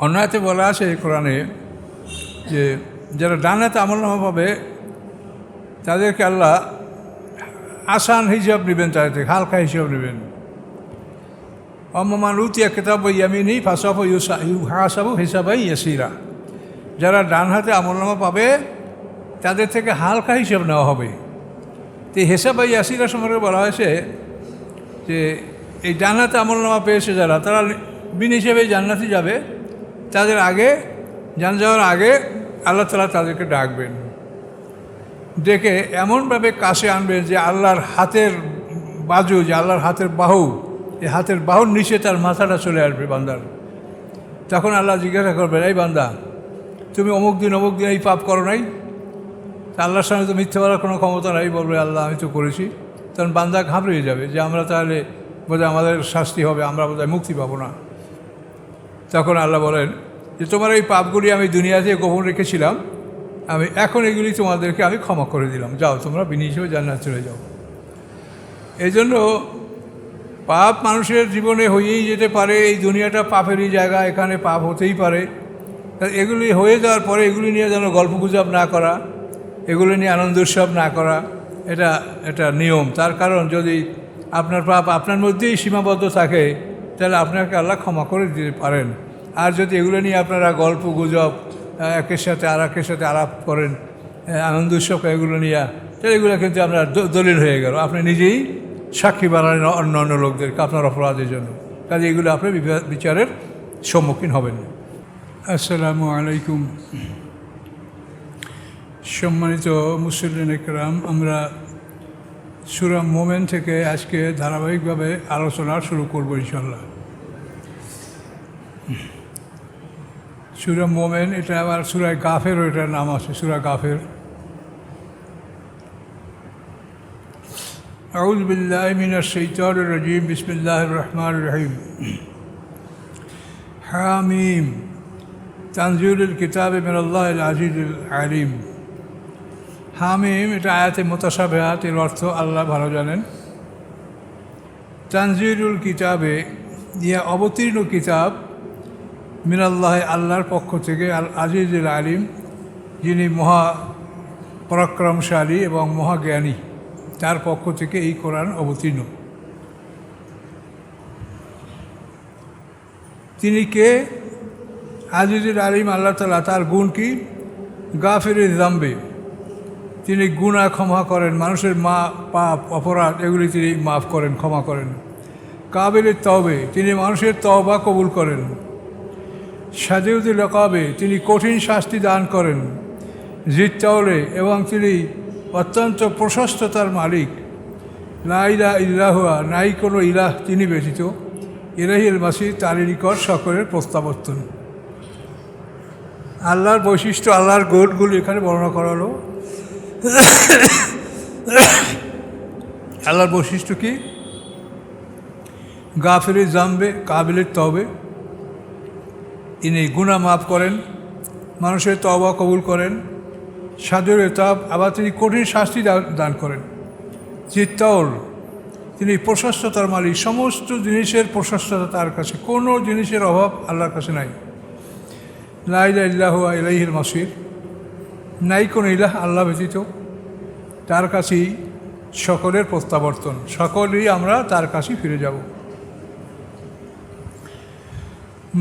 অন্য হাতে বলা আছে কোরআনে যে যারা ডান হাতে আমলনামা পাবে তাদেরকে আল্লাহ আসান হিসাব নেবেন, তাদের থেকে হালকা হিসাব নেবেন। অম্মান উতিয়া কেতাব ইয়ামিনী ফাসাফ হাসাবু হিসাবাই ইয়াসিরা, যারা ডান হাতে আমলনামা পাবে তাদের থেকে হালকা হিসাব নেওয়া হবে। তো হিসাবাই ইয়াসিরা সম্পর্কে বলা হয়েছে যে এই ডান হাতে আমলনামা পেয়েছে যারা, তারা বিন হিসেবে জান্নাতে যাবে। তাদের আগে জান যাওয়ার আগে আল্লাহ তাআলা তাদেরকে ডাকবেন, ডেকে এমনভাবে কাছে আনবেন যে আল্লাহর হাতের বাজু, যে আল্লাহর হাতের বাহু, এই হাতের বাহুর নিচে তার মাথাটা চলে আসবে বান্দার। তখন আল্লাহ জিজ্ঞাসা করবেন, এই বান্দা তুমি অমুক দিন এই পাপ করো নাই? আল্লাহর সামনে তো মিথ্যে বলার কোনো ক্ষমতা নাই। বলবে আল্লাহ আমি তো করেছি। তখন বান্দা ঘাবড়িয়ে যাবে যে আমরা তাহলে বোধহয় আমাদের শাস্তি হবে, আমরা বোধহয় মুক্তি পাবো না। তখন আল্লাহ বলেন যে তোমার এই পাপগুলি আমি দুনিয়াতে গোপন রেখেছিলাম, আমি এখন এগুলি তোমাদেরকে আমি ক্ষমা করে দিলাম, যাও তোমরা বিনি হিসেবে জান্নাত চলে যাও। এই জন্য পাপ মানুষের জীবনে হয়েই যেতে পারে। এই দুনিয়াটা পাপেরই জায়গা, এখানে পাপ হতেই পারে। এগুলি হয়ে যাওয়ার পরে এগুলি নিয়ে যেন গল্পগুজব না করা, এগুলি নিয়ে আনন্দ উৎসব না করা, এটা নিয়ম। তার কারণ যদি আপনার পাপ আপনার মধ্যেই সীমাবদ্ধ থাকে তাহলে আপনাকে আল্লাহ ক্ষমা করে দিতে পারেন। আর যদি এগুলো নিয়ে আপনারা গল্প গুজব একের সাথে আর একের সাথে আলাপ করেন, আনন্দ উৎসব এগুলো নিয়ে, তাহলে এগুলো কিন্তু আপনার দলিল হয়ে গেল। আপনি নিজেই সাক্ষী বানালেন অন্য লোকদেরকে আপনার অপরাধের জন্য। কাজে এগুলো আপনি বিচারের সম্মুখীন হবেন। আসসালামু আলাইকুম। সম্মানিত মুসল্লিন ইকরাম, আমরা সূরা মোমেন থেকে আজকে ধারাবাহিকভাবে আলোচনা শুরু করব ইনশাআল্লাহ। সূরা মোমেন, এটা আবার সূরা গাফেরও এটার নাম আছে, সূরা গাফের। আউযু বিল্লাহি মিনাশ শাইতানির রাজীম, বিসমিল্লাহির রহমানির রহিম। হামিম তানজিলুল কিতাবি মিনাল্লাহিল আজিজিল আলিম। হামিম এটা আয়াতে মুতাশাবিহাত, এর অর্থ আল্লাহ ভালো জানেন। তানজিলুল কিতাবে, ইয়া অবতীর্ণ কিতাব, মিনাল্লাহ আল্লাহর পক্ষ থেকে, আল আজিজুল আলিম যিনি মহা পরাক্রমশালী এবং মহাজ্ঞানী, তার পক্ষ থেকে এই কোরআন অবতীর্ণ। তিনি কে? আজিজুল আলিম আল্লাহ তাআলা। তার গুণ কি? গাফিরুল যামবি, তিনি গুনাহ ক্ষমা করেন, মানুষের পাপ অপরাধ এগুলি তিনি মাফ করেন, ক্ষমা করেন। কাবিলের তওবে, তিনি মানুষের তওবা কবুল করেন। সাদিউদ্দিল ইকাবে, তিনি কঠিন শাস্তি দান করেন। জিত্তাওলে, এবং তিনি অত্যন্ত প্রশস্ততার মালিক। লা ইলাহা ইল্লাহুয়া, নাই কোনো ইলাহ তিনি ব্যতীত। ইলাহিল মাসির, তারই নিকট সকলের প্রত্যাবর্তন। আল্লাহর বৈশিষ্ট্য, আল্লাহর গুণগুলি এখানে বর্ণনা করা হলো। আল্লাহর বৈশিষ্ট্য কি? গাফিরুল যামবে, কাবিলের তওবে, তিনি গুনাহ মাফ করেন, মানুষের তওবা কবুল করেন। সাদুর ইতাব, আবার তিনি কঠিন শাস্তি দান করেন। জিত্তাউল, তিনি প্রশস্ততার মালিক, সমস্ত জিনিসের প্রশস্ততা তার কাছে, কোনো জিনিসের অভাব আল্লাহর কাছে নাই। লা ইলাহা ইল্লাহুয়া ইলাইহিল মাসির, নাই কোনো ইলাহ আল্লাহ ব্যতীত, তার কাছেই সকলের প্রত্যাবর্তন, সকলেই আমরা তার কাছেই ফিরে যাব।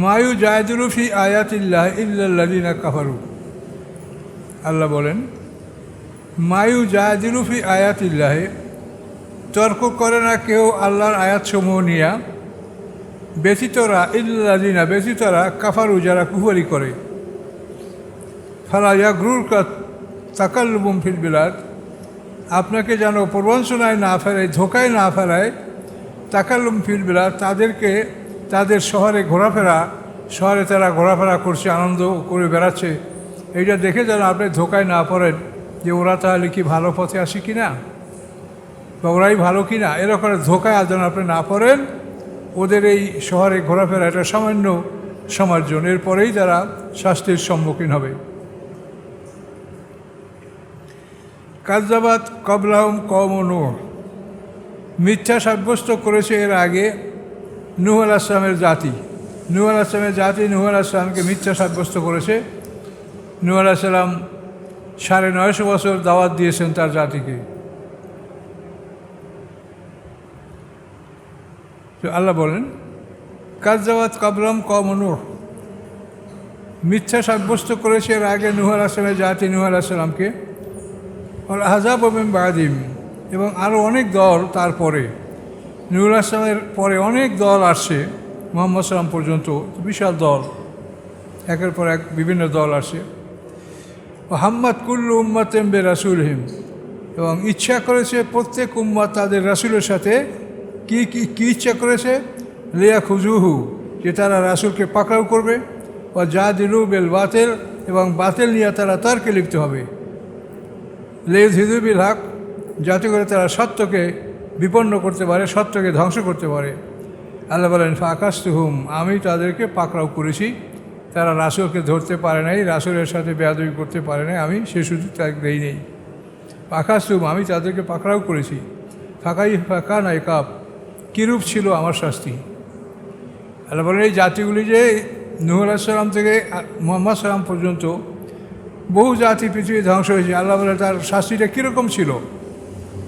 মায়ু জায়দুলু ফি আয়াতিল্লাহ ইল্লাল্লাযিনা কাফারু, আল্লাহ বলেন মায়ু জায়দুলু ফি আয়াতিল্লাহ, তর্ক করে না কেউ আল্লাহর আয়াতসমূহ নিয়া, ব্যতীতরা, ইল্লাল্লাযিনা ব্যতীতরা, কাফারু যারা কুফরি করে। ফালা ইয়াগরুরকা তাকাল্লুবুম ফিল বিলাদ, আপনাকে যেন প্রবঞ্চনায় না ফেরায়, ধোকায় না ফেরায়। তাকাল্লুম ফিল বিলাদ, তাদেরকে তাদের শহরে ঘোরাফেরা, শহরে তারা ঘোরাফেরা করছে, আনন্দ করে বেড়াচ্ছে, এইটা দেখে যেন আপনি ধোকায় না পড়েন যে ওরা তাহলে কি ভালো পথে আসে কি না, বা ওরাই ভালো কি না, এরকম ধোকায় যেন আপনি না পড়েন। ওদের এই শহরে ঘোরাফেরা এটা সামান্য সময়ের জন্য, এরপরেই তারা শাস্তির সম্মুখীন হবে। কাযযাবাত ক্বাবলাহুম কওমু নূহ, মিথ্যা সাব্যস্ত করেছে এর আগে নূহ আলাইহিস সালামের জাতি। নূহ আলাইহিসসালামের জাতি নূহ আলাইহিসসালামকে মিথ্যা সাব্যস্ত করেছে। নূহ আলাইহিসসালাম 950 বছর দাওয়াত দিয়েছেন তার জাতিকে। তো আল্লাহ বলেন কাযযাবাত কাবলাহুম কওম নূহ, মিথ্যা সাব্যস্ত করেছে এর আগে নূহ আলাইহিসসালামের জাতি নূহ আলাইহিসসালামকে। ওয়াল আহজাবু মিন বা'দিহিম, এবং আরও অনেক দল তারপরে, নূহ আলাইহিসসালামের পরে অনেক দল আসছে মুহাম্মদ সাল্লাম পর্যন্ত, বিশাল দল, একের পর এক বিভিন্ন দল আসছে। ও হাম্মাত কুল্লু উম্মাতিন বিরাসূলিহিম, এবং ইচ্ছা করেছে প্রত্যেক উম্মাত তাদের রাসূলের সাথে কি ইচ্ছা করেছে, লিয়াখুযুহু, যে তারা রাসূলকে পাকড়াও করবে, বা জাদিলু বিল বাতিল, এবং বাতিল নিয়ে তারা তর্কে লিপ্ত হবে, লিইউযহিদু বিল হক, যাতে করে তারা সত্যকে বিপন্ন করতে পারে, সত্যকে ধ্বংস করতে পারে। আল্লাহ বলেন ফাকাসতুহুম, আমি তাদেরকে পাকড়াও করেছি, তারা রাসূলকে ধরতে পারে নাই, রাসূলের সাথে বেয়াদবি করতে পারে নাই, আমি সে সুযোগ তাকে দেই নেই। ফাকাসতুহুম, আমি তাদেরকে পাকড়াও করেছি। ফাঁকা নাই কাপ, কীরূপ ছিল আমার শাস্তি। আল্লাহ বলেন এই জাতিগুলি যে নূহ আলাইহিসসালাম থেকে মুহাম্মদ সাল্লাম পর্যন্ত বহু জাতি পৃথিবী ধ্বংস হয়েছে, আল্লাহ বলে তার শাস্তিটা কীরকম ছিল,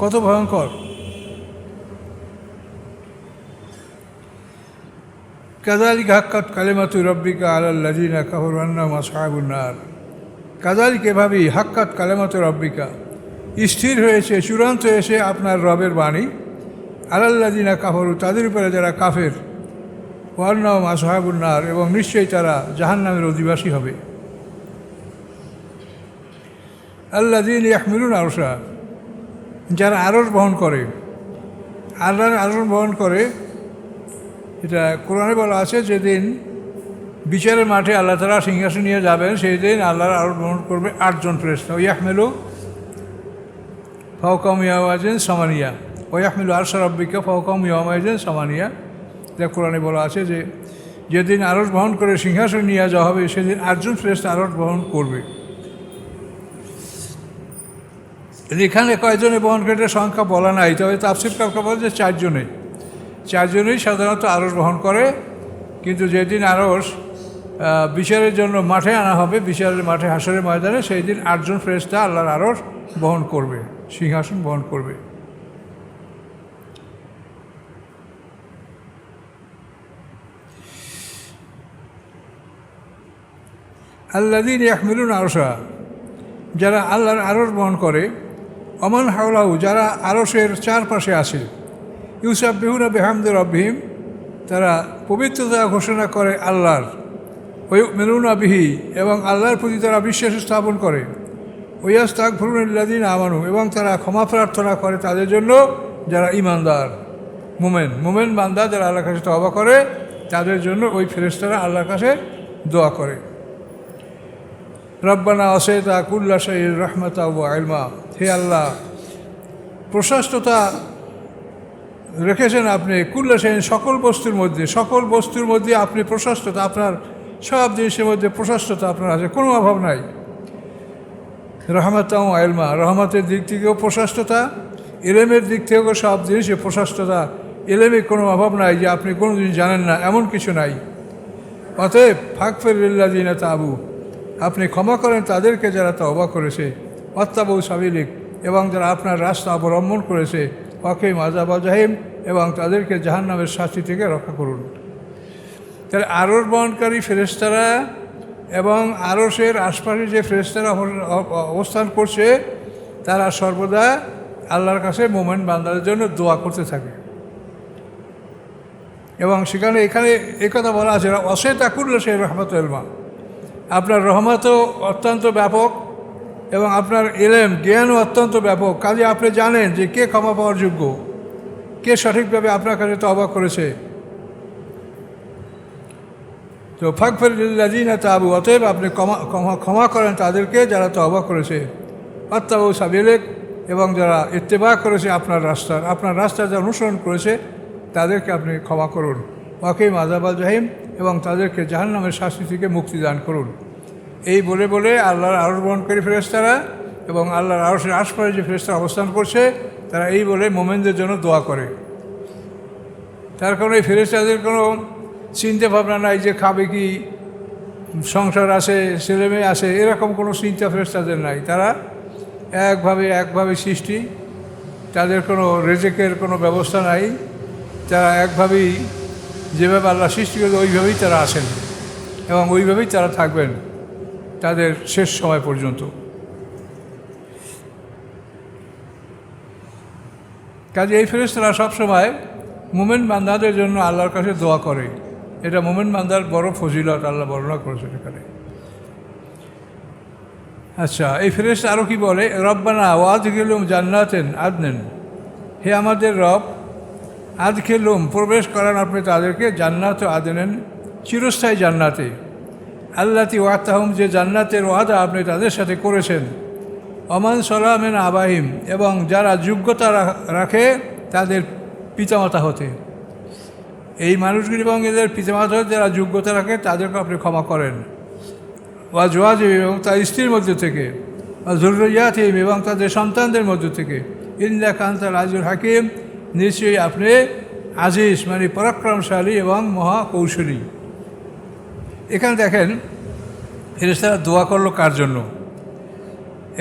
কত ভয়ঙ্কর। কাযালিকা হাক্কাত কালিমাতু রাব্বিকা আলাল্লাযীনা কাফারু আন্নাহুম আসহাবুন নার। কাযালিকা, এভাবেই হাক্কাত কালিমাতু রাব্বিকা, স্থির হয়েছে, চূড়ান্ত হয়েছে আপনার রবের বাণী, আলাল্লাযীনা কাফারু, তাদের উপরে যারা কাফের, আন্নাহুম আসহাবুন নার, এবং নিশ্চয়ই তারা জাহান্নামের অধিবাসী হবে। আল্লাযীনা ইয়াহমিলুনা আরশা, যারা আরশ বহন করে, আল্লাহর আরশ বহন করে। এটা কোরআনে বলা আছে যেদিন বিচারের মাঠে আল্লাহ তাআলা সিংহাসন নিয়ে যাবেন, সেই দিন আল্লাহর আরশ বহন করবে 8 জন ফেরেশতা। ইয়াহমিলু ফাওকাহুম ইয়াওমাইযিন সামানিয়া, ইয়াহমিলু আরশা রাব্বিকা ফাওকাহুম ইয়াওমাইযিন সামানিয়া। এটা কোরআনে বলা আছে যে যেদিন আরশ বহন করে সিংহাসন নিয়ে যাওয়া হবে, সেদিন 8 জন ফেরেশতা আরশ বহন করবে। এখানে কয়জনে বহন করে এটা সংখ্যা বলা নাই, তবে তাফসীরকাররা বলে যে 4 জনেই সাধারণত আরশ বহন করে। কিন্তু যেদিন আরশ বিচারের জন্য মাঠে আনা হবে, বিচারের মাঠে হাসরের ময়দানে, সেই দিন 8 জন ফেরেশতা আল্লাহর আরশ বহন করবে, সিংহাসন বহন করবে। আল্লাযীনা ইয়াহমিলুনা আরশা, যারা আল্লাহর আরশ বহন করে, ওমান হাওলাহু, যারা আরশের চারপাশে আছে, ইউসাব্বিহুনা বিহামদি রাব্বিহিম, তারা পবিত্রতা ঘোষণা করে আল্লাহর, ওয়ায়ুমিনুনা বিহি, এবং আল্লাহর প্রতি তারা বিশ্বাস স্থাপন করে, ওয়াস্তাগফিরুনা লিল্লাযীনা আমানু, এবং তারা ক্ষমা প্রার্থনা করে তাদের জন্য যারা ঈমানদার, মুমিন বান্দা যারা আল্লাহর কাছে তওবা করে, তাদের জন্য ওই ফেরেশতারা আল্লাহর কাছে দোয়া করে। রব্বানা ওয়াসি'তা কুল্লা শাইইন রাহমাতাও ওয়া ইলমা, হে আল্লাহ, প্রশস্ততা রেখেছেন আপনি কুল্লা শাইইন, সকল বস্তুর মধ্যে আপনি প্রশস্ততা, আপনার সব জিনিসের মধ্যে প্রশস্ততা আপনার আছে, কোনো অভাব নাই। রাহমাতাও ওয়া ইলমা, রহমতের দিক থেকেও প্রশস্ততা, ইলমের দিক থেকেও সব জিনিসে প্রশস্ততা, ইলমে কোনো অভাব নাই যে আপনি কোনো জিনিস জানেন না, এমন কিছু নাই। অতএব ফাগফির লিল্লাযীনা তাবু, আপনি ক্ষমা করেন তাদেরকে যারা তওবা করেছে, ওয়াত্তাবউ সাবিলিক, এবং যারা আপনার রাস্তা অবলম্বন করেছে, ওয়াকিম আযাবাল জাহিম, এবং তাদেরকে জাহান্নামের শাস্তি থেকে রক্ষা করুন। তাহলে আরশ বহনকারী ফেরেশতারা এবং আরশের আশপাশে যে ফেরেশতারা অবস্থান করছে, তারা সর্বদা আল্লাহর কাছে মুমিন বান্দাদের জন্য দোয়া করতে থাকে। এবং সেখানে এখানে একথা বলা আছে ওয়াসি'তা কুল্লা শাইইন রাহমাতাও ওয়া ইলমা, আপনার রহমতও অত্যন্ত ব্যাপক এবং আপনার ইলম জ্ঞানও অত্যন্ত ব্যাপক। কাজে আপনি জানেন যে কে ক্ষমা পাওয়ার যোগ্য, কে সঠিকভাবে আপনার কাছে তওবা করেছে। তো ফাগফির লিল্লাযীনা তাবু, অতএব আপনি ক্ষমা করেন তাদেরকে যারা তওবা করেছে, ওয়াত্তাবউ সাবিলাক, এবং যারা ইত্তেবা করেছে আপনার রাস্তার যারা অনুসরণ করেছে, তাদেরকে আপনি ক্ষমা করুন। ওয়াকিম আযাবাল জাহিম, এবং তাদেরকে জাহান্নামের শাস্তি থেকে মুক্তি দান করুন। এই বলে বলে আল্লাহর আরশ বহনকারী ফেরেশতারা এবং আল্লাহর আরশের আশপাশে যে ফেরেশতারা অবস্থান করছে, তারা এই বলে মুমিনদের জন্য দোয়া করে। তার কারণে এই ফেরেশতাদের কোনো চিন্তা ভাবনা নাই যে খাবে কি, সংসার আছে, ছেলেমেয়ে আছে, এরকম কোনো চিন্তা ফেরেশতাদের নাই। তারা একভাবে সৃষ্টি, তাদের কোনো রেজেকের কোনো ব্যবস্থা নাই। তারা একভাবেই, যেভাবে আল্লাহ সৃষ্টি করে ওইভাবেই তারা আছেন এবং ওইভাবেই তারা থাকবেন তাদের শেষ সময় পর্যন্ত। কাজে এই ফেরেশতারা সবসময় মুমিন বান্দাদের জন্য আল্লাহর কাছে দোয়া করে। এটা মুমিন বান্দার বড় ফজিলত, আল্লাহ বর্ণনা করেছেন এখানে। আচ্ছা, এই ফেরেশতা আরও কি বলে? রব্বানা ওয়াদখিলহুম জান্নাতিন আদনিন, হে আমাদের রব, আদখিলহুম প্রবেশ করান আপনি তাদেরকে জান্নাত আদনিন, চিরস্থায়ী জান্নাতে, আল্লাতি ওয়াতাহুম যে জান্নাতের ওয়াদা আপনি তাদের সাথে করেছেন, অমান সলামেন আবাহিম এবং যারা যোগ্যতা রাখে তাদের পিতামাতা হতে। এই মানুষগুলি এবং এদের পিতামাতা হতে যারা যোগ্যতা রাখে তাদেরকে আপনি ক্ষমা করেন। ওয়া জওয়াজিম এবং তার স্ত্রীর মধ্য থেকে, ওয়া যুররিয়াতিহিম এবং তাদের সন্তানদের মধ্য থেকে, ইন্নাকা আনতাল আজিজুল হাকিম, নিশ্চয়ই আপনি আজিজ মানে পরাক্রমশালী এবং মহাকৌশলী। এখানে দেখেন ফেরেশতারা দোয়া করলো কার জন্য?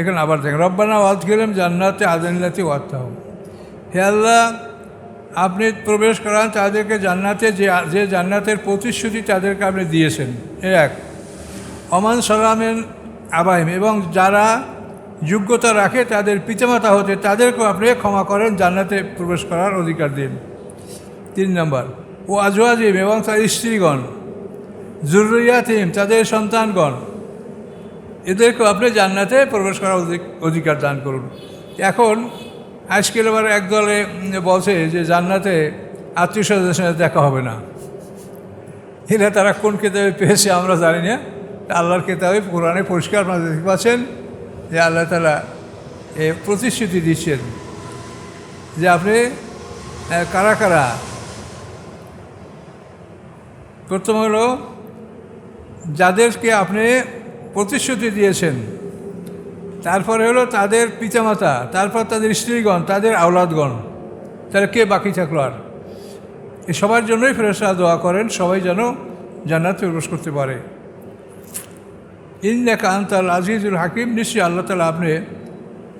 এখানে আবার দেখেন রব্বানা ওয়াদখিলহুম জান্নাতে আদনিল্লাতি ওয়াতাহুম, হে আল্লাহ আপনি প্রবেশ করান তাদেরকে জান্নাতে, যে জান্নাতের প্রতিশ্রুতি তাদেরকে আপনি দিয়েছেন। এক, অমান সালামেন আবাহিম এবং যারা যোগ্যতা রাখে তাদের পিতামাতা হতে তাদেরকেও আপনি ক্ষমা করেন, জান্নাতে প্রবেশ করার অধিকার দিন। 3 নম্বর, ও আজওয়াজিম এবং তার স্ত্রীগণ, যুররিয়াতিহিম তাদের সন্তানগণ, এদেরকেও আপনি জান্নাতে প্রবেশ করার অধিকার দান করুন। এখন আজকাল এবার একদলে বলছে যে জান্নাতে আত্মীয় স্বজনের সাথে দেখা হবে না। এরা তারা কোন কেতাবে পেয়েছে আমরা জানি না। আল্লাহর কেতাবে কোরআনে পরিষ্কার আপনারা দেখতে পাচ্ছেন যে আল্লাহ তাআলা প্রতিশ্রুতি দিচ্ছেন যে আপনি কারা কারা, প্রথম হলো যাদেরকে আপনি প্রতিশ্রুতি দিয়েছেন, তারপরে হলো তাদের পিতামাতা, তারপর তাদের স্ত্রীগণ, তাদের আওলাদগণ, তাহলে কে বাকি থাকলো? আর এই সবার জন্যই ফেরেশতারা দোয়া করেন সবাই যেন জান্নাতে প্রবেশ করতে পারে। ইন্নাকা আনতাল আজিজুল হাকিম, নিশ্চয়ই আল্লাহ তাআলা আপনি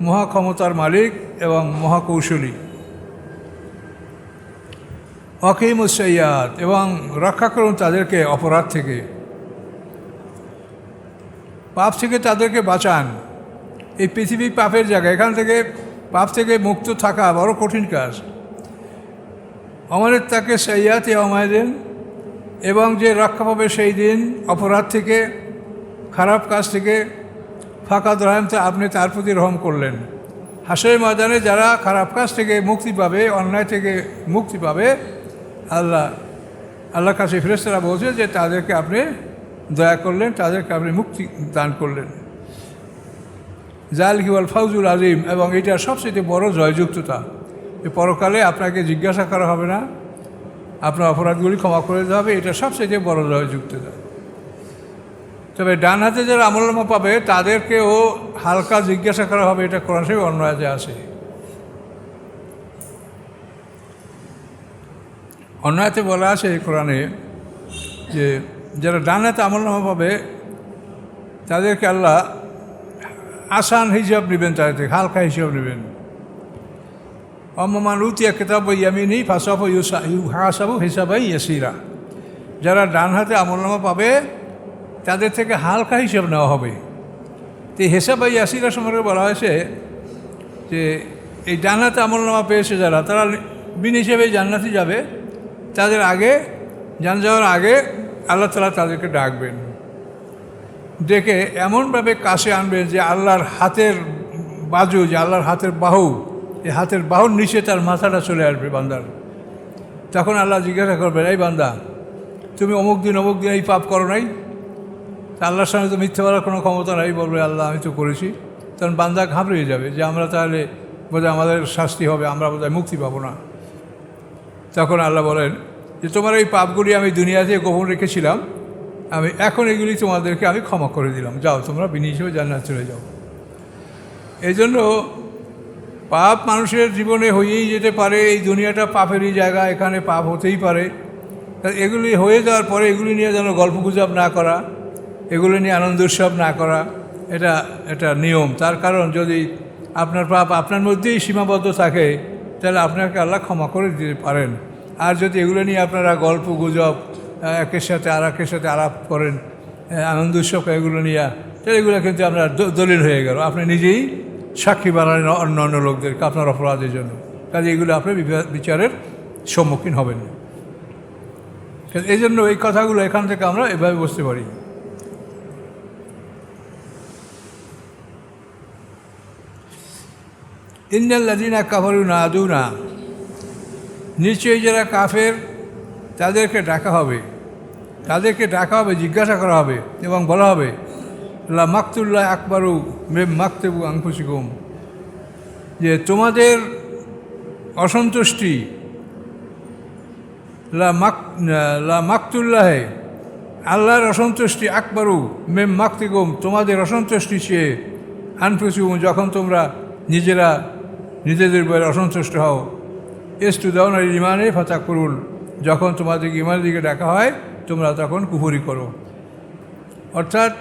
মহাক্ষমতার মালিক এবং মহাকৌশলী। ওয়াকিমুস সাইয়্যাত এবং রক্ষা করুন তাদেরকে অপরাধ থেকে, পাপ থেকে তাদেরকে বাঁচান। এই পৃথিবী পাপের জায়গা, এখান থেকে পাপ থেকে মুক্ত থাকা বড় কঠিন কাজ। আমাদের তাকে সাইয়্যাত ইয়াউমাইদিন এবং যে রক্ষা পাবে সেই দিন অপরাধ থেকে, খারাপ কাজ থেকে, ফাকাদ রাহমতা আপনি তার প্রতি রহম করলেন। হাসরের ময়দানে যারা খারাপ কাজ থেকে মুক্তি পাবে, অন্যায় থেকে মুক্তি পাবে, আল্লাহর কাছে ফেরেশতারা বলছে যে তাদেরকে আপনি দয়া করলেন, তাদেরকে আপনি মুক্তি দান করলেন। যালিকা ওয়াল ফাউজুল আজিম এবং এটা সবচেয়ে বড় জয়যুক্ততা। পরকালে আপনাকে জিজ্ঞাসা করা হবে না, আপনার অপরাধগুলি ক্ষমা করে দেওয়া হবে, এটা সবচেয়ে বড় জয়যুক্ততা। তবে ডান হাতে যারা আমলনামা পাবে তাদেরকেও হালকা জিজ্ঞাসা করা হবে, এটা কোরআন শরীফে অন্য আয়াতে আছে। অন্য আয়াতে বলা আছে কোরআনে যে যারা ডান হাতে আমলনামা পাবে তাদেরকে আল্লাহ আসান হিসাব নেবেন, তাদের থেকে হালকা হিসাব নেবেন। অম্মান উতিয়া কিতাব ইয়ামিনি ফাসাফা ইউহাসাবু হিসাবাই ইয়াসিরা, যারা ডান হাতে আমলনামা পাবে তাদের থেকে হালকা হিসাব নেওয়া হবে। তো হিসাবাই ইয়াসিরা সম্পর্কে বলা হয়েছে যে এই ডান হাতে আমলনামা পেয়েছে যারা, তারা বিন হিসেবে জান্নাতে যাবে। তাদের আগে যাওয়ার আগে আল্লাহ তাআলা তাদেরকে ডাকবেন, ডেকে এমনভাবে কাছে আনবেন যে আল্লাহর হাতের বাজু, যে আল্লাহর হাতের বাহু, এই হাতের বাহুর নিচে তার মাথাটা চলে আসবে বান্দার। তখন আল্লাহ জিজ্ঞাসা করবেন, এই বান্দা তুমি অমুক দিন এই পাপ করো নাই? তা আল্লাহর সামনে তো মিথ্যে বলার কোনো ক্ষমতা নাই। বলবে আল্লাহ আমি তো করেছি। তখন বান্দা ঘাবড়িয়ে যাবে যে আমরা তাহলে বোধহয় আমাদের শাস্তি হবে, আমরা বোধহয় মুক্তি পাবো না। তখন আল্লাহ বলেন যে তোমার এই পাপগুলি আমি দুনিয়াতে গোপন রেখেছিলাম, আমি এখন এগুলি তোমাদেরকে আমি ক্ষমা করে দিলাম, যাও তোমরা বিনি হিসেবে জান্নাত চলে যাও। এই জন্য পাপ মানুষের জীবনে হয়েই যেতে পারে। এই দুনিয়াটা পাপেরই জায়গা, এখানে পাপ হতেই পারে। এগুলি হয়ে যাওয়ার পরে এগুলি নিয়ে যেন গল্পগুজব না করা, এগুলি নিয়ে আনন্দ উৎসব না করা, এটা নিয়ম। তার কারণ যদি আপনার পাপ আপনার মধ্যেই সীমাবদ্ধ থাকে তাহলে আপনাকে আল্লাহ ক্ষমা করে দিতে পারেন। আর যদি এগুলো নিয়ে আপনারা গল্প গুজব একের সাথে আর একের সাথে আলাপ করেন, আনন্দ উৎসব এগুলো নিয়ে, তাহলে এগুলো কিন্তু আপনার দলিল হয়ে গেল, আপনি নিজেই সাক্ষী বানালেন অন্য অন্য লোকদেরকে আপনার অপরাধের জন্য। কাজে এগুলো আপনি বিচারের সম্মুখীন হবেন। এই জন্য এই কথাগুলো এখান থেকে আমরা এভাবে বুঝতে পারি। ইন্নাল্লাযীনা কাফারু নাদুনা, নিশ্চয়ই যারা কাফের তাদেরকে ডাকা হবে, জিজ্ঞাসা করা হবে এবং বলা হবে লা মাকতুল্লাহ আকবারু মিম মাকতুবু আনফুসিকুম, যে তোমাদের অসন্তুষ্টি, লা মাকতুল্লাহে আল্লাহর অসন্তুষ্টি, আকবারু মিম মাকতিকুম তোমাদের অসন্তুষ্টি চেয়ে, আনফুসিকুম যখন তোমরা নিজেদের বইয়ের অসন্তুষ্ট হও, এস্তু দাও না ইমানে ফাতাক করুন, যখন তোমাদেরকে ইমানের দিকে ডাকা হয় তোমরা তখন কুফরি করো। অর্থাৎ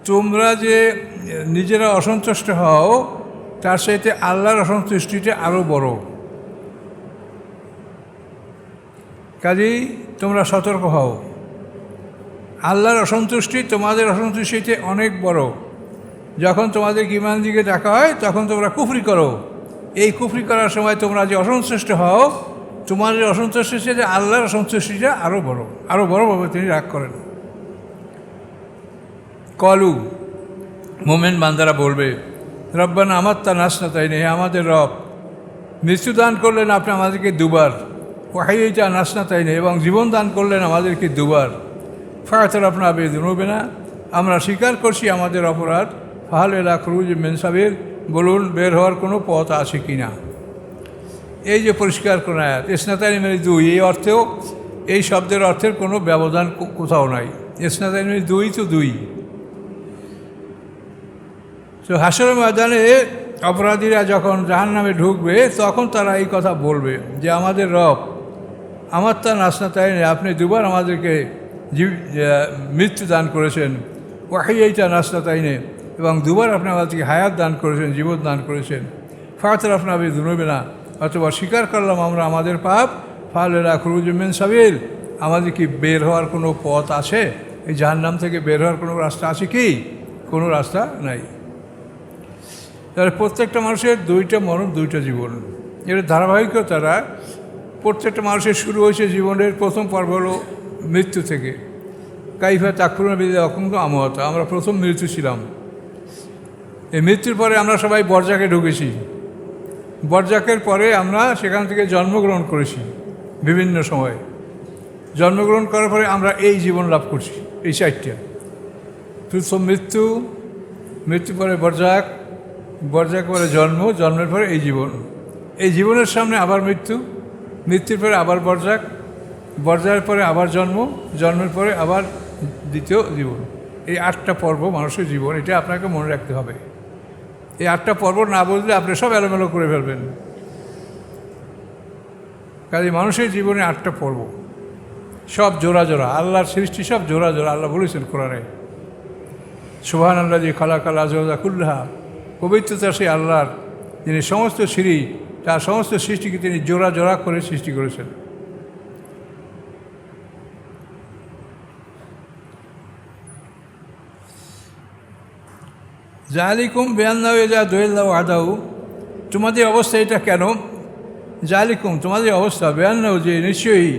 তোমরা যে নিজেরা অসন্তুষ্ট হও তার সাথে আল্লাহর অসন্তুষ্টিটা আরও বড়। কাজেই তোমরা সতর্ক হও, আল্লাহর অসন্তুষ্টি তোমাদের অসন্তুষ্টিতে অনেক বড়। যখন তোমাদের ইমানের দিকে ডাকা হয় তখন তোমরা কুফরি করো। এই কুফরি করার সময় তোমরা যে অসন্তুষ্ট হও, তোমাদের অসন্তুষ্টির সাথে আল্লাহর অসন্তুষ্টিটা আরও বড়ভাবে তিনি রাগ করেন। কলু, মোমেন বান্দারা বলবে, রব্বানা আমাত্তা নাসনা, তাই নেই আমাদের রব, মৃত্যুদান করলেন আপনি আমাদেরকে দুবার, ওয়াহিয়তা নাসনা, তাই নেই এবং জীবন দান করলেন আমাদেরকে দুবার, ফায়াতের আপনার বেদন হবে না, আমরা স্বীকার করছি আমাদের অপরাধ, ফাহাল এলা খুরুজ মিন সাবিল, বলুন বের হওয়ার কোনো পথ আছে কি না। এই যে পরিষ্কার কোন আয়াত, ইসনাতাইন মানে দুই, এই অর্থেও এই শব্দের অর্থের কোনো ব্যবধান কোথাও নাই। ইসনাতাইন মানে দুই তো দুই। তো হাসরের ময়দানে অপরাধীরা যখন জাহান্নামে ঢুকবে তখন তারা এই কথা বলবে যে আমাদের রব আমার তা নাসনা, তাই নেই আপনি দুবার আমাদেরকে মৃত্যু দান করেছেন, ওয়াহিয়তা নাসনা, তাই নেই এবং দুবার আপনি আমাদেরকে হায়াত দান করেছেন, জীবন দান করেছেন, ফায়াতের আপনার ধুনবে না, অথবা স্বীকার করলাম আমরা আমাদের পাপ, ফালেরা খুরুজ মিন সাবিল, আমাদের কি বের হওয়ার কোনো পথ আছে? এই জাহান্নাম থেকে বের হওয়ার কোনো রাস্তা আছে কি? কোনো রাস্তা নাই। তাহলে প্রত্যেকটা মানুষের দুইটা মরণ, দুইটা জীবন, এর ধারাবাহিকতারা প্রত্যেকটা মানুষের শুরু হয়েছে জীবনের প্রথম পর্ব হলো মৃত্যু থেকে। কাইফা তাকফুরুনা বিল্লাহি অকুন্ত আমওয়াতা, আমরা প্রথম মৃত্যু ছিলাম। এই মৃত্যুর পরে আমরা সবাই বরজাকে ঢুকেছি, বরজাকের পরে আমরা সেখান থেকে জন্মগ্রহণ করেছি বিভিন্ন সময়ে। জন্মগ্রহণ করার পরে আমরা এই জীবন লাভ করছি, এই চারটা। প্রথম মৃত্যু, মৃত্যু পরে বরজাক, বরজাক পরে জন্ম, জন্মের পরে এই জীবন। এই জীবনের সামনে আবার মৃত্যু, মৃত্যুর পরে আবার বরজাক, বরজাকের পরে আবার জন্ম, জন্মের পরে আবার দ্বিতীয় জীবন। এই 8টা পর্ব মানুষের জীবন, এটা আপনাকে মনে রাখতে হবে। এই 8টা পর্ব না বুঝলে আপনি সব এলোমেলো করে ফেলবেন। কাজে মানুষের জীবনে 8টা পর্ব, সব জোড়া জোড়া, আল্লাহর সৃষ্টি সব জোড়া জোড়া। আল্লাহ বলেছেন কোরআনে, সুবহানাল্লাহ জি খালাকাল আজওয়াজা কুল্লাহা, পবিত্রতা সেই আল্লাহর যিনি সমস্ত তার সমস্ত সৃষ্টিকে তিনি জোড়া জোড়া করে সৃষ্টি করেছেন। জালিকুম বেয়ান্নাউ যা দোয়েল্লাহ আদাউ, তোমাদের অবস্থা এটা কেন? জালিকুম তোমাদের অবস্থা, বেয়ান্নাউ যে নিশ্চয়ই,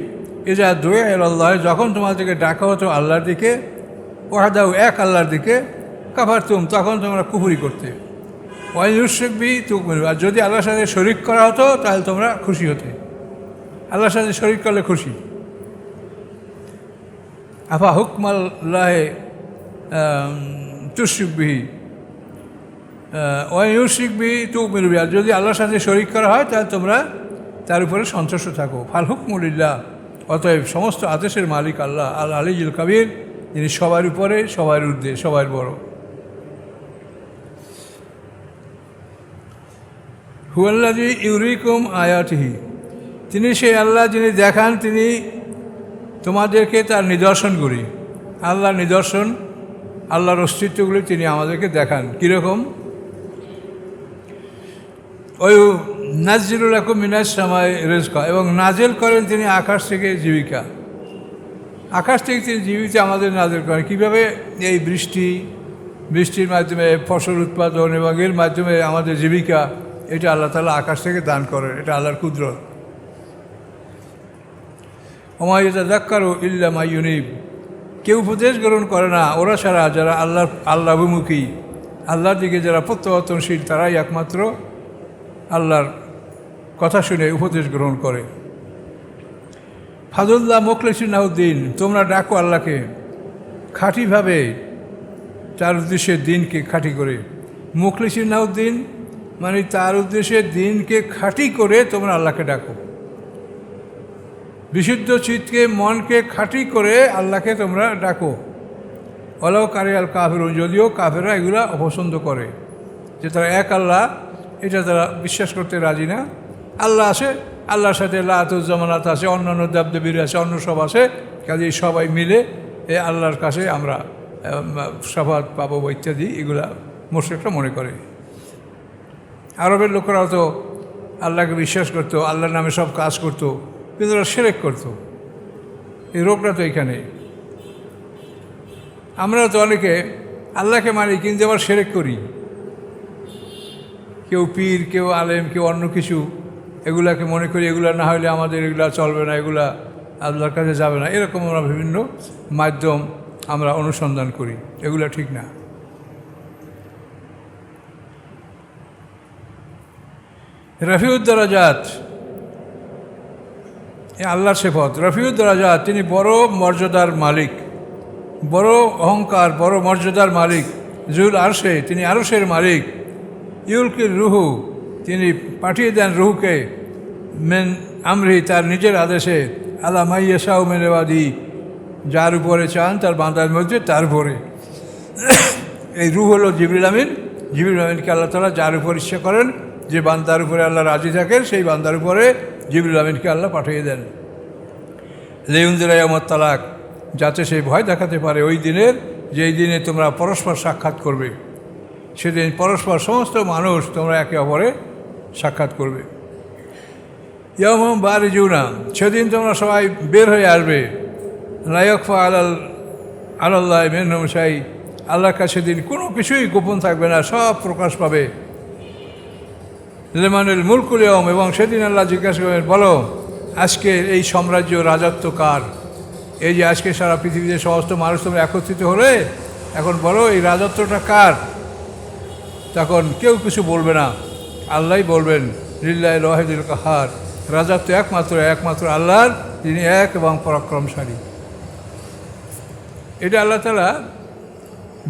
এ যা দোয়া আল্লাহ যখন তোমাদেরকে ডাকা হতো আল্লাহর দিকে, ওয়াদাউ এক আল্লাহর দিকে, কাফারতুম তখন তোমরা কুফরি করতে, ওয়াইনুশরিকবি তুমিনু, আর যদি আল্লাহর সাথে শরিক করা হতো তাহলে তোমরা খুশি হতে। আল্লাহর সাথে শরিক করলে খুশি। আফা হুকমাল্লাহে তুশরিকবিহি ওয়াইনুশরিকবি তুমিনু, আর যদি আল্লাহর সাথে শরিক করা হয় তাহলে তোমরা তার উপরে সন্তুষ্ট থাকো। ফাল হুকমুলিল্লাহ, অতএব সমস্ত আদেশের মালিক আল্লাহ, আল আলিয়ুল কাবির, যিনি সবার উপরে, সবার ঊর্ধ্বে, সবার বড়। হুয়াল্লাযী ইউরিকুম আয়াতিহি, তিনি সেই আল্লাহ যিনি দেখান, তিনি তোমাদেরকে তার নিদর্শনগুলি, আল্লাহর নিদর্শন, আল্লাহর অস্তিত্বগুলি তিনি আমাদেরকে দেখান। কীরকম? ওই নাজিলুল আকুম মিনাস সামাই রিজকা, এবং নাজেল করেন তিনি আকাশ থেকে জীবিকা। আকাশ থেকে তিনি জীবিকা আমাদের নাজেল করেন। কীভাবে? এই বৃষ্টির মাধ্যমে ফসল উৎপাদন এবং এর মাধ্যমে আমাদের জীবিকা, এটা আল্লাহ তাআলা আকাশ থেকে দান করেন। এটা আল্লাহর কুদরত। ওমা ইয়াতাযাক্কারু ইল্লা মা ইউনীব, কেউ উপদেশ গ্রহণ করে না ওরা ছাড়া যারা আল্লাহমুখী, আল্লাহর দিকে যারা প্রত্যাবর্তনশীল, তারাই একমাত্র আল্লাহর কথা শুনে উপদেশ গ্রহণ করে। ফাদুল্লাহ মুখলিসিন লাহুদ্দিন, তোমরা ডাকো আল্লাহকে খাঁটিভাবে, তার উদ্দেশ্যে দিনকে খাঁটি করে। মুখলিসিন লাহুদ্দিন মানে তার উদ্দেশ্যে দিনকে খাঁটি করে তোমরা আল্লাহকে ডাকো। বিশুদ্ধ চিত্তকে, মনকে খাঁটি করে আল্লাহকে তোমরা ডাকো। ওয়ালাউ কারিহাল কাফিরুন, যদিও কাফেররা এগুলা অপছন্দ করে, যে তারা এক আল্লাহ এটা তারা বিশ্বাস করতে রাজি না। আল্লাহ আছে, আল্লাহর সাথে লাতুজ্জামানাত আছে, অন্যান্য দেবদেবীর আছে, অন্য সব আছে, কাজেই সবাই মিলে এই আল্লাহর কাছে আমরা শাফাত পাবো ইত্যাদি, এগুলা মুশরিকরা মনে করে। আরবের লোকেরাও তো আল্লাহকে বিশ্বাস করতো, আল্লাহর নামে সব কাজ করতো, কিন্তু ওরা শিরক করতো। এই রোগটা তো এখানে। আমরা তো অনেকে আল্লাহকে মানি কিন্তু আবার শিরক করি। কেউ পীর, কেউ আলেম, কেউ অন্য কিছু, এগুলাকে মনে করি এগুলা না হলে আমাদের এগুলা চলবে না, এগুলা আল্লাহর কাছে যাবে না। এরকম আমরা বিভিন্ন মাধ্যম আমরা অনুসন্ধান করি, এগুলা ঠিক না। রফিউদ্দারাজাত, আল্লাহর সিফত। রফিউদ্দারাজাত, তিনি বড় মর্যাদার মালিক, বড় অহংকার, বড় মর্যাদার মালিক। জুল আরশে, তিনি আরশের মালিক। ইউলকির রুহু, তিনি পাঠিয়ে দেন রুহুকে, মেন আমরি, তার নিজের আদেশে, আলা মাইয়াশাউ মিন ইবাদি, যার উপরে চান তার বান্দার মধ্যে, তার উপরে। এই রুহ হলো জিবরিল আমিন। জিবরিল আমিনকে আল্লাহ তাআলা যার উপর ইচ্ছা করেন, যে বান্দার উপরে আল্লাহ রাজি থাকেন, সেই বান্দার উপরে জিবরিল আমিনকে আল্লাহ পাঠিয়ে দেন। লিউনজিরা ইয়াউমাত তালাক, যাতে সেই ভয় দেখাতে পারে ওই দিনের, যেই দিনে তোমরা পরস্পর সাক্ষাৎ করবে। সেদিন পরস্পর সমস্ত মানুষ তোমরা একে অপরে সাক্ষাৎ করবে। ইয়াউমুম বারিজুনা, সেদিন তোমরা সবাই বের হয়ে আসবে। লা ইয়াখফা আলাল্লাহি মিনহুম শাই, আল্লাহর কাছে সেদিন কোনো কিছুই গোপন থাকবে না, সব প্রকাশ পাবে। লিমানিল মুলকুল ইয়াউম, এবং সেদিন আল্লাহ জিজ্ঞাসা করবেন, বলো আজকের এই সাম্রাজ্য রাজত্ব কার? এই যে আজকে সারা পৃথিবীতে সমস্ত মানুষ তোমরা একত্রিত হলে, এখন বলো এই রাজত্বটা কার? তখন কেউ কিছু বলবে না, আল্লাহই বলবেন, লিল্লাহিল ওয়াহিদুল কাহার, রাজত্ব একমাত্র আল্লাহর, যিনি এক এবং পরাক্রমশালী। এটা আল্লাহ তাআলা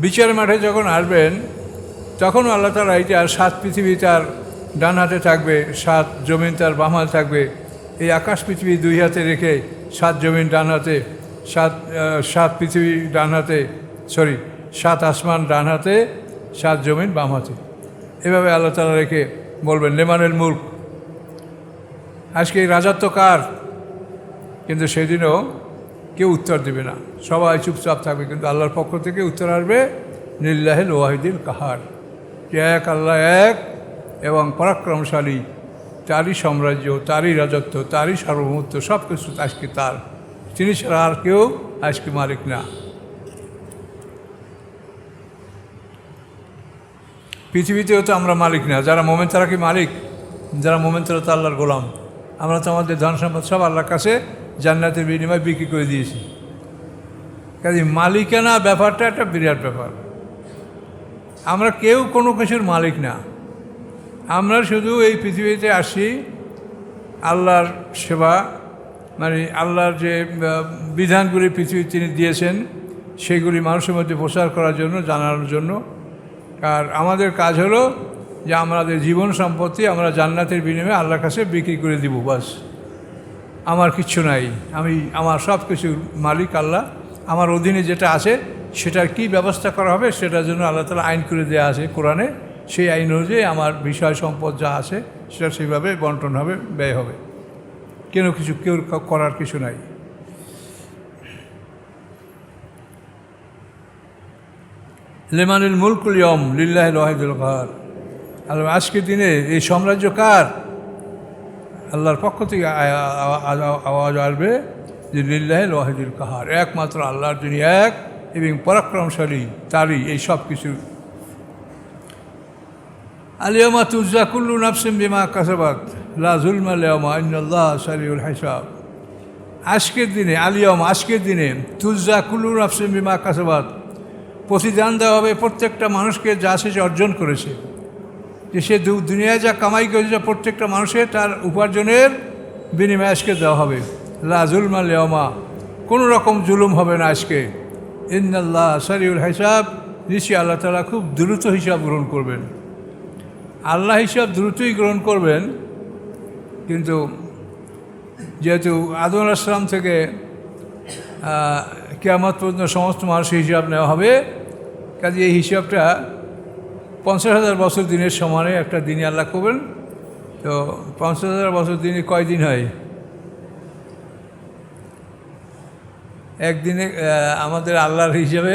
বিচার মাঠে যখন আসবেন, তখনও আল্লাহ তাআলা এইটা 7 পৃথিবী তার ডান হাতে থাকবে, 7 জমিন তার বাম হাতে থাকবে। এই আকাশ পৃথিবী 2 হাতে রেখে 7 জমিন ডান হাতে, 7 পৃথিবী ডান হাতে, 7 আসমান ডান হাতে, 7 জমিন বাম হাতে, এভাবে আল্লাহ তাআলা রেখে বলবেন, লিমানিল মুলক, আজকে এই রাজত্ব কার? কিন্তু সেদিনও কেউ উত্তর দেবে না, সবাই চুপচাপ থাকবে। কিন্তু আল্লাহর পক্ষ থেকে উত্তর আসবে, লিল্লাহিল ওয়াহিদুল কাহার, যে এক আল্লাহ এক এবং পরাক্রমশালী, তারই সাম্রাজ্য, তারই রাজত্ব, তারই সার্বভৌমত্ব, সব কিছু আজকে তার, তিনি ছাড়া আর কেউ আজকে মালিক না। পৃথিবীতেও তো আমরা মালিক না, যারা মোমেন তারা কি মালিক? যারা মোমেন তারা তো আল্লাহর গোলাম। আমরা তো আমাদের ধন সম্পদ সব আল্লাহর কাছে জান্নাতের বিনিময়ে বিক্রি করে দিয়েছি। কাজে মালিকানা ব্যাপারটা একটা বিরাট ব্যাপার। আমরা কেউ কোনো কিছুর মালিক না, আমরা শুধু এই পৃথিবীতে আসি আল্লাহর সেবা, মানে আল্লাহর যে বিধানগুলি পৃথিবী তিনি দিয়েছেন সেগুলি মানুষের মধ্যে প্রচার করার জন্য, জানানোর জন্য। আর আমাদের কাজ হলো যে আমাদের জীবন সম্পত্তি আমরা জান্নাতের বিনিময়ে আল্লাহর কাছে বিক্রি করে দিব, বাস। আমার কিচ্ছু নাই, আমার সব কিছুর মালিক আল্লাহ। আমার অধীনে যেটা আছে সেটার কি ব্যবস্থা করা হবে সেটার জন্য আল্লাহ তাআলা আইন করে দেওয়া আছে কোরআনে। সেই আইন অনুযায়ী আমার বিষয় সম্পদ যা আছে সেটা সেইভাবে বন্টন হবে, ব্যয় হবে। কেউ করার কিছু নাই। লিমানিল মুলকুল ইয়ম লিল্লাহিল ওয়াহিদুল কাহার। আজকের দিনে এই সাম্রাজ্য কার? আল্লাহর পক্ষ থেকে আওয়াজ আসবে যে লিল্লাহিল ওয়াহিদুল কাহার, একমাত্র আল্লাহর যিনি এক এবং পরাক্রমশালী, তারই এই সব কিছু। আলিয়ামা তুজ্জা কুল্লু নাফসিম বিমা কাসাবাত লা যুলমা আলিয়ামা ইন্নাল্লাহ সারিউল হিসাব। আজকের দিনে আজকের দিনে তুজ্জা কুল্লু নাফসিম বিমা কাসাবাত, প্রতিদান দেওয়া হবে প্রত্যেকটা মানুষকে যা সে অর্জন করেছে, যে সে দুনিয়ায় যা কামাই করেছে প্রত্যেকটা মানুষের তার উপার্জনের বিনিময়ে আজকে দেওয়া হবে। লা যুলমা আলিয়ামা, কোনো রকম জুলুম হবে না আজকে। ইন্নাল্লাহ সারিউল হিসাব, নিশ্চয়ই আল্লাহ তাআলা খুব দ্রুত হিসাব গ্রহণ করবেন। আল্লাহ হিসাব দ্রুতই গ্রহণ করবেন, কিন্তু যেহেতু আদম আলাইহিস সালাম থেকে কিয়ামত পর্যন্ত সমস্ত মানুষের হিসাব নেওয়া হবে, কাজে এই হিসাবটা 50,000 বছর দিনের সমানে একটা দিনে আল্লাহ করবেন। তো 50,000 বছর দিনে কয় দিন হয়? একদিনে আমাদের আল্লাহর হিসাবে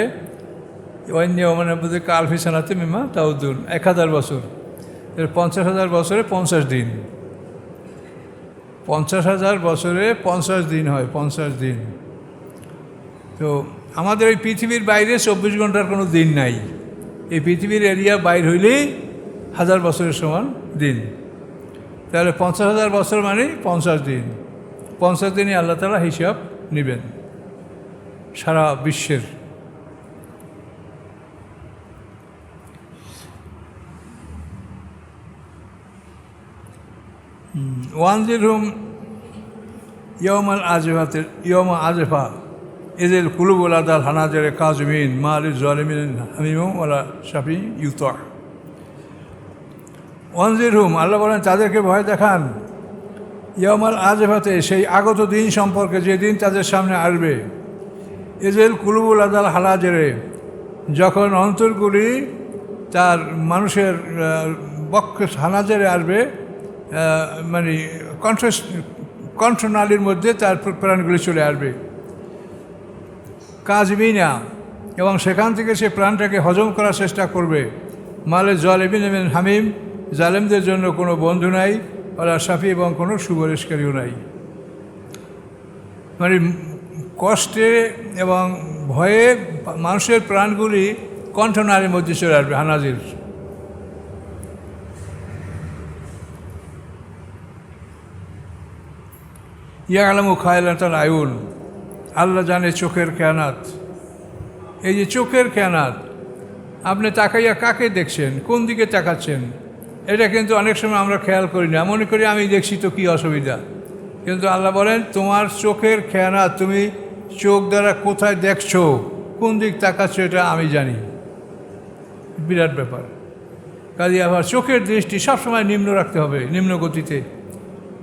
অন্য মানে কালফি সানাতে মিমা তাউদ্দুন, 1000 বছর, 50,000 বছরে 50 দিন, 50,000 বছরে 50 দিন হয়, 50 দিন। তো আমাদের এই পৃথিবীর বাইরে 24 ঘন্টার কোনো দিন নাই। এই পৃথিবীর এরিয়া বাইর হইলেই 1000 বছরের সমান দিন। তাহলে 50,000 বছর মানে 50 দিন। 50 দিনে আল্লাহ তাআলা হিসাব নেবেন সারা বিশ্বের। ওয়ানজিরহুম ইয়ৌমাল আজফা ইযিল কুলুবুল আদাল হানাজির কাযিমিন মা লিল জালিমিন হামিমুম ওয়ালা শাফি ইউতা। ওয়ানজিরহুম, আল্লাহ বলেন তাদেরকে ভয় দেখান, ইয়ৌমাল আজফাতে, সেই আগত দিন সম্পর্কে, যেদিন তাদের সামনে আসবে। ইযিল কুলুবুল আদাল হানাজিরে, যখন অন্তরগুলি তার মানুষের বক্ষ হানাজিরে আসবে, মানে কণ্ঠনালীর মধ্যে তার প্রাণগুলি চলে আসবে। কাযিমিনা, এবং সেখান থেকে সে প্রাণটাকে হজম করার চেষ্টা করবে। মালে জালিমিন হামিম, জালেমদের জন্য কোনো বন্ধু নাই, ওরা শাফি, এবং কোনো সুপারিশকারীও নাই। মানে কষ্টে এবং ভয়ে মানুষের প্রাণগুলি কণ্ঠনালীর মধ্যে চলে আসবে, হানাজির। ইয়ালামু খায়নাতাল আয়ুন, আল্লাহ জানে চোখের খেয়ানাত। এই যে চোখের খেয়ানাত, আপনি তাকাইয়া কাকে দেখছেন, কোন দিকে তাকাচ্ছেন, এটা কিন্তু অনেক সময় আমরা খেয়াল করি না, মনে করি আমি দেখছি তো কী অসুবিধা। কিন্তু আল্লাহ বলেন তোমার চোখের খেয়ানাত, তুমি চোখ দ্বারা কোথায় দেখছো, কোন দিক তাকাচ্ছ, এটা আমি জানি। বিরাট ব্যাপার। কাজে আবার চোখের দৃষ্টি সবসময় নিম্ন রাখতে হবে, নিম্ন গতিতে,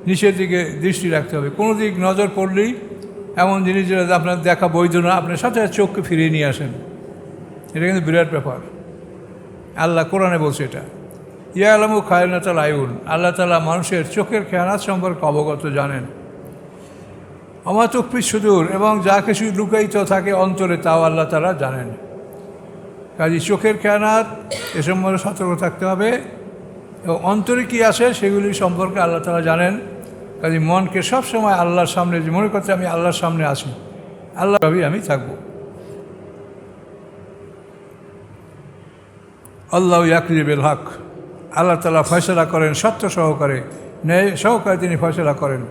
নিচের দিকে দৃষ্টি রাখতে হবে। কোনো দিক নজর পড়লেই এমন জিনিস যেটা আপনার দেখা বৈধ না, আপনার সাথে চোখকে ফিরিয়ে নিয়ে আসেন। এটা কিন্তু বিরাট ব্যাপার। আল্লাহ কোরআনে বলছে এটা, ইয়ালামু খায়নাতাল আয়ুন, আল্লাহ তাআলা মানুষের চোখের খেয়ানাত সম্পর্কে অবগত জানেন। আমা তুখফি সুদূর, এবং যা কিছু লুকায়িত থাকে অন্তরে তাও আল্লাহ তাআলা জানেন। কাজে চোখের খেয়ানাত এ সম্পর্কে সতর্ক থাকতে হবে, এবং অন্তরে কী আছে সেগুলি সম্পর্কে আল্লাহ তাআলা জানেন। কাজে মনকে সবসময় আল্লাহর সামনে, যে মনে করতে আমি আল্লাহর সামনে আছি, আল্লাহ ভাবি আমি থাকব। আল্লাহ ইয়াকযি বিল হক, আল্লাহ তাআলা ফয়সালা করেন সত্য সহকারে, ন্যায় সহকারে তিনি ফয়সালা করেন।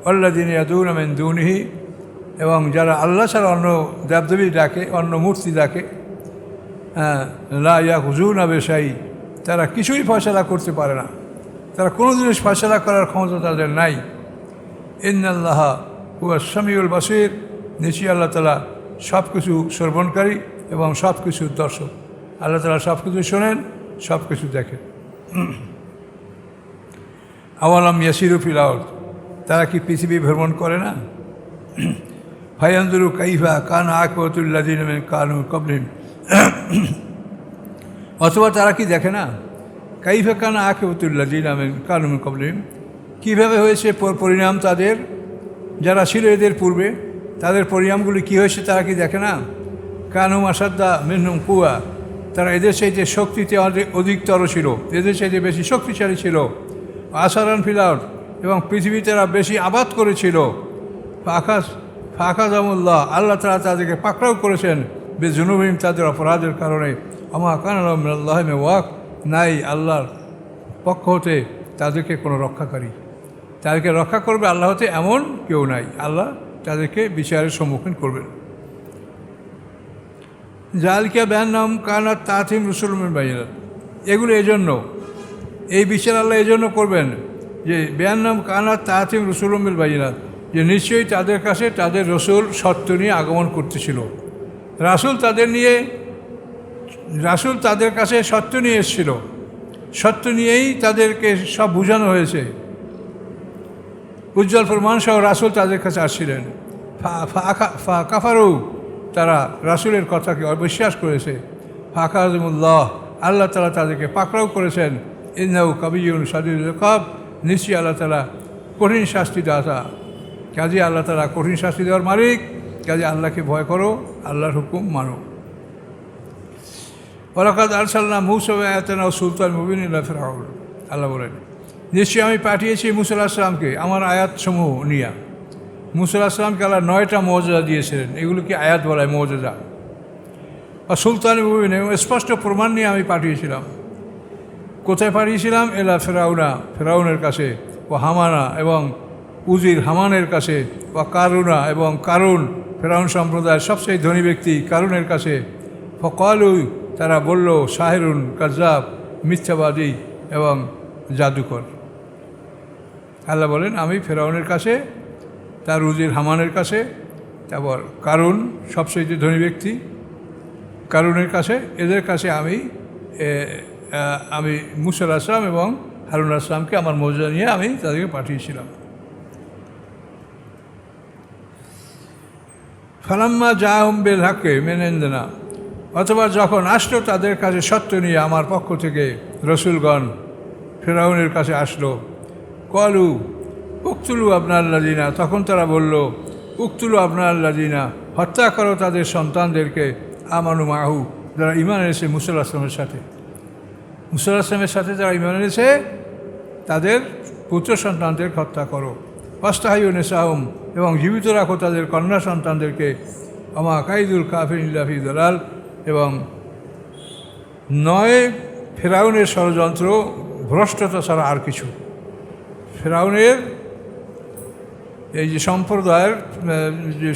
আল্লাযীনা ইয়াদুনা মিন দুনিহি, এবং যারা আল্লাহ ছাড়া অন্য দেবদেবী ডাকে, অন্য মূর্তি ডাকে, লা ইয়াখযুনা বিশাই, তারা কিছুই ফয়সালা করতে পারে না, তারা কোনো জিনিস ফয়সালা করার ক্ষমতা তাদের নাই। ইন্নাল্লাহা হুয়াস সামিউল বাসীর, নিশ্চয়ই আল্লাহ তাআলা সব কিছু শ্রবণকারী এবং সব কিছুর দর্শক। আল্লাহ তাআলা সব কিছু শোনেন, সব কিছু দেখেন। আওয়ালাম ইয়াসিরু ফিল আরদ, তারা কি পৃথিবী ভ্রমণ করে না? ফায়ানজুরু কাইফা কানা আকিবাতুল লাযিনা কানু ক্বাবলিহিম, অথবা তারা কি দেখে না, কাইফা কানা আকিবাতুল লাযিনা কানু ক্বাবলিহিম, কীভাবে হয়েছে পরিণাম তাদের যারা ছিল এদের পূর্বে, তাদের পরিণামগুলি কী হয়েছে তারা কি দেখে না? কানু আসাদ্দা মিনহুম কুওয়া, তারা এদের চাইতে শক্তিতে অধিকতর ছিল, এদের চাইতে বেশি শক্তিশালী ছিল। আসারান ফিলাউট, এবং পৃথিবী তারা বেশি আবাদ করেছিল। ফাকাজামুল্লাহ, আল্লাহ তাআলা তাদেরকে পাকড়াও করেছেন বেজুনুবিহিম, তাদের অপরাধের কারণে। আমা কানা লাহুম মিনাল্লাহি মিন ওয়াক, নাই আল্লাহর পক্ষ হতে তাদেরকে কোনো রক্ষাকারী। তাদেরকে রক্ষা করবে আল্লাহ হতে এমন কেউ নাই। আল্লাহ তাদেরকে বিচারের সম্মুখীন করবেন। জালিকা বিআন্নাহুম কানাত তা'তিহিম রুসুলুহুম বিল বায়িনাত, এগুলো এজন্য, এই বিচার আল্লাহ এজন্য করবেন যে বিআন্নাহুম কানাত তা'তিহিম রুসুলুহুম বিল বায়িনাত, যে নিশ্চয়ই তাদের কাছে তাদের রসুল সত্য নিয়ে আগমন করতেছিল। রাসূল তাদের কাছে সত্য নিয়ে এসেছিল, সত্য নিয়েই তাদেরকে সব বোঝানো হয়েছে। উজ্জ্বল প্রমাণ সহ রাসূল তাদের কাছে আসছিলেন। কাফারু, তারা রাসূলের কথাকে অবিশ্বাস করেছে। ফাকাজামুল্লাহ, আল্লাহ তাআলা তাদেরকে পাকড়াও করেছেন। ইন্নাহু কাবিয়্যুন শাদীদুল ইকাব, নিশ্চয়ই আল্লাহ তাআলা কঠিন শাস্তি দাতা। কাজে আল্লাহ তাআলা কঠিন শাস্তি দেওয়ার মালিক, কাজে আল্লাহকে ভয় করো, আল্লাহর হুকুম মানো। ওয়ালাকাদ আরসালনা মূসা বিআয়াতিনা ওয়া সুলতানিন মুবিন ইলা ফিরআউন, আল্লাহ বলেন নিশ্চয়ই আমি পাঠিয়েছি মূসা আলাইহিস সালামকে আমার আয়াতসমূহ নিয়ে। মূসা আলাইহিস সালামকে আল্লাহ 9টা মুজিজা দিয়েছিলেন, এগুলোকে আয়াত বলা হয়, মুজিজা। আর সুলতানিন মুবিন, এবং স্পষ্ট প্রমাণ নিয়ে আমি পাঠিয়েছিলাম। কোথায় পাঠিয়েছিলাম? এলা ফিরআউনা, ফিরআউনের কাছে, ও হামানা, এবং উজির হামানের কাছে, ও কারুনা, এবং কারুন, ফিরআউন সম্প্রদায়ের সবচেয়ে ধনী ব্যক্তি কারুনের কাছে। ফকালু, তারা বলল, সাহিরুন কাজ্জাব, মিথ্যাবাদী এবং জাদুকর। আল্লাহ বলেন আমি ফিরআউনের কাছে, তার উজির হামানের কাছে, তারপর কারুন সবচেয়ে ধনী ব্যক্তি কারুনের কাছে, এদের কাছে আমি মূসা আলাইহিস সালাম এবং হারুন আলাইহিস সালামকে আমার মুজিজা নিয়ে আমি তাদেরকে পাঠিয়েছিলাম। ফালাম্মা জাআহুম বিল হাক্কি মিন ইনদিনা, অথবা যখন আসলো তাদের কাছে সত্য নিয়ে আমার পক্ষ থেকে রসুলগণ ফিরআউনের কাছে আসলো। ক্বালু উকতুলু আবনাল্লাযিনা, তখন তারা বলল উকতুলু আবনাল্লাযিনা, হত্যা করো তাদের সন্তানদেরকে, আমানু মাহু, যারা ঈমান এনেছে মূসা আলাইহিস সালামের সাথে। মূসা আলাইহিস সালামের সাথে যারা ঈমান এনেছে তাদের পুত্র সন্তানদের হত্যা করো। ওয়াস্তাহয়ু নিসাহুম, এবং জীবিত রাখো তাদের কন্যা সন্তানদেরকে। আমা কাইদুল কাফিরিন ইল্লা ফি দালাল, এবং নয় ফিরআউনের ষড়যন্ত্র ভ্রষ্টতা ছাড়া আর কিছু। ফিরআউনের এই যে সম্প্রদায়ের যে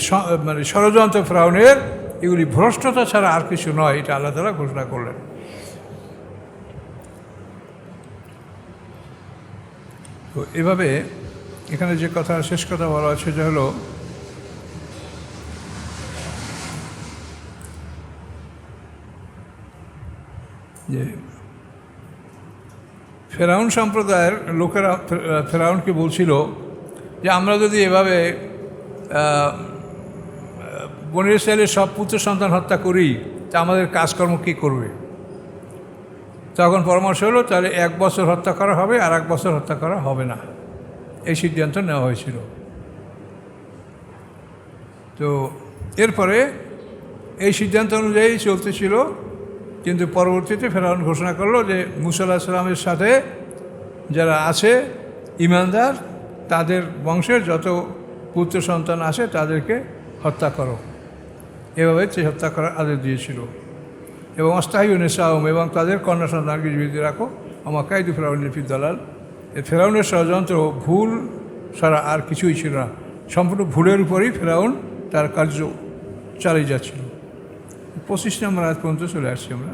মানে ষড়যন্ত্র ফিরআউনের, এগুলি ভ্রষ্টতা ছাড়া আর কিছু নয়, এটা আল্লাহ তাআলা ঘোষণা করলেন। তো এভাবে এখানে যে কথা, শেষ কথা বলা আছে সেটা হলো যে ফিরআউন সম্প্রদায়ের লোকেরা ফিরআউনকে বলছিল যে আমরা যদি এভাবে বনী ইসরাঈলের সব পুত্র সন্তান হত্যা করি তা আমাদের কাজকর্ম কী করবে? তখন পরামর্শ হলো তাহলে 1 বছর হত্যা করা হবে, আর 1 বছর হত্যা করা হবে না, এই সিদ্ধান্ত নেওয়া হয়েছিল। তো এরপরে এই সিদ্ধান্ত অনুযায়ী চলতেছিল, কিন্তু পরবর্তীতে ফিরআউন ঘোষণা করলো যে মূসা আলাইহিস সালামের সাথে যারা আছে ঈমানদার, তাদের বংশের যত পুত্র সন্তান আছে তাদেরকে হত্যা করো, এভাবে সে হত্যা করার আদেশ দিয়েছিল। এবং ওয়াস্তাহয়ু নিসাহুম, এবং তাদের কন্যা সন্তানকে জীবিত রাখো। আমা কাইদু ফিরআউন ফি দালাল, ফিরআউনের ষড়যন্ত্র ভুল ছাড়া আর কিছুই ছিল না, সম্পূর্ণ ভুলের উপরেই ফিরআউন তার কার্য চালিয়ে যাচ্ছিল। 25 নম্বর আয়াত পর্যন্ত চলে আসছি আমরা।